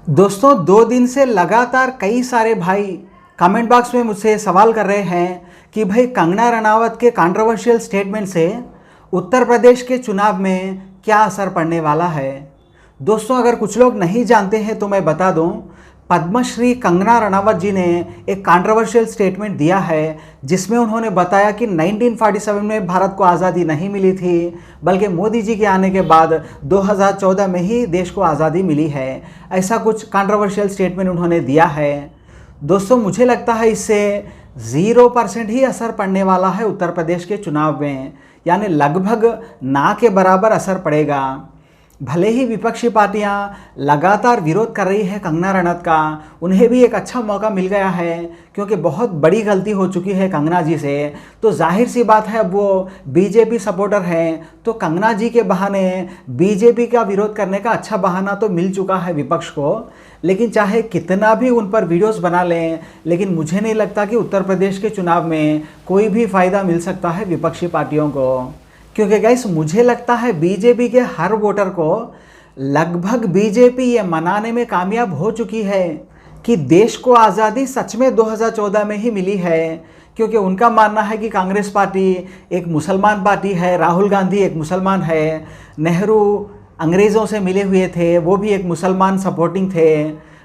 दोस्तों 2 दिन से लगातार कई सारे भाई कमेंट बॉक्स में मुझसे सवाल कर रहे हैं कि भाई कंगना रनावत के कंट्रोवर्शियल स्टेटमेंट से उत्तर प्रदेश के चुनाव में क्या असर पड़ने वाला है। दोस्तों अगर कुछ लोग नहीं जानते हैं तो मैं बता दूं, पद्मश्री कंगना रनावत जी ने एक कंट्रोवर्शियल स्टेटमेंट दिया है जिसमें उन्होंने बताया कि 1947 में भारत को आज़ादी नहीं मिली थी, बल्कि मोदी जी के आने के बाद 2014 में ही देश को आज़ादी मिली है। ऐसा कुछ कंट्रोवर्शियल स्टेटमेंट उन्होंने दिया है। दोस्तों मुझे लगता है इससे 0% ही असर पड़ने वाला है उत्तर प्रदेश के चुनाव में, यानी लगभग ना के बराबर असर पड़ेगा। भले ही विपक्षी पार्टियां लगातार विरोध कर रही है कंगना रनौत का, उन्हें भी एक अच्छा मौका मिल गया है क्योंकि बहुत बड़ी गलती हो चुकी है कंगना जी से। तो जाहिर सी बात है अब वो बीजेपी सपोर्टर हैं, तो कंगना जी के बहाने बीजेपी का विरोध करने का अच्छा बहाना तो मिल चुका है विपक्ष को। लेकिन चाहे कितना भी उन पर वीडियोस बना लें, लेकिन मुझे नहीं लगता कि उत्तर प्रदेश के चुनाव में कोई भी फ़ायदा मिल सकता है विपक्षी पार्टियों को। क्योंकि गाइस मुझे लगता है बीजेपी के हर वोटर को लगभग बीजेपी ये मनाने में कामयाब हो चुकी है कि देश को आज़ादी सच में 2014 में ही मिली है। क्योंकि उनका मानना है कि कांग्रेस पार्टी एक मुसलमान पार्टी है, राहुल गांधी एक मुसलमान है, नेहरू अंग्रेज़ों से मिले हुए थे, वो भी एक मुसलमान सपोर्टिंग थे,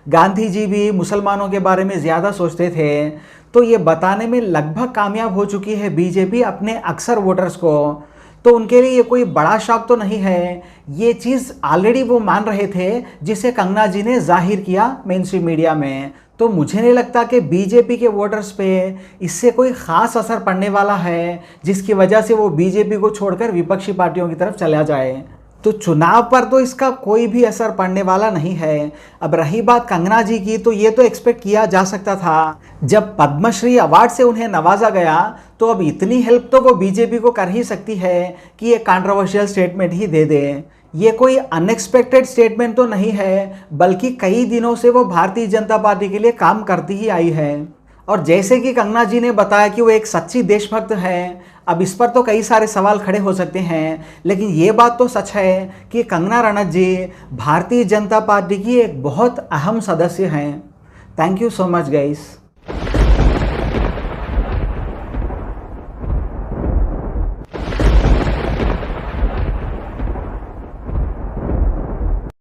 गांधी जी भी मुसलमानों के बारे में ज़्यादा सोचते थे। तो ये बताने में लगभग कामयाब हो चुकी है बीजेपी अपने अक्सर वोटर्स को। तो उनके लिए ये कोई बड़ा शौक तो नहीं है, ये चीज़ ऑलरेडी वो मान रहे थे जिसे कंगना जी ने जाहिर किया मेन स्ट्रीम मीडिया में। तो मुझे नहीं लगता कि बीजेपी के वोटर्स पे इससे कोई ख़ास असर पड़ने वाला है जिसकी वजह से वो बीजेपी को छोड़कर विपक्षी पार्टियों की तरफ चला जाए। तो चुनाव पर तो इसका कोई भी असर पड़ने वाला नहीं है। अब रही बात कंगना जी की, तो ये तो एक्सपेक्ट किया जा सकता था। जब पद्मश्री अवार्ड से उन्हें नवाजा गया तो अब इतनी हेल्प तो वो बीजेपी को कर ही सकती है कि ये कंट्रोवर्शियल स्टेटमेंट ही दे दे। ये कोई अनएक्सपेक्टेड स्टेटमेंट तो नहीं है, बल्कि कई दिनों से वो भारतीय जनता पार्टी के लिए काम करती ही आई है। और जैसे कि कंगना जी ने बताया कि वो एक सच्ची देशभक्त है, अब इस पर तो कई सारे सवाल खड़े हो सकते हैं, लेकिन ये बात तो सच है कि कंगना रनौत जी भारतीय जनता पार्टी की एक बहुत अहम सदस्य हैं। Thank you so much guys.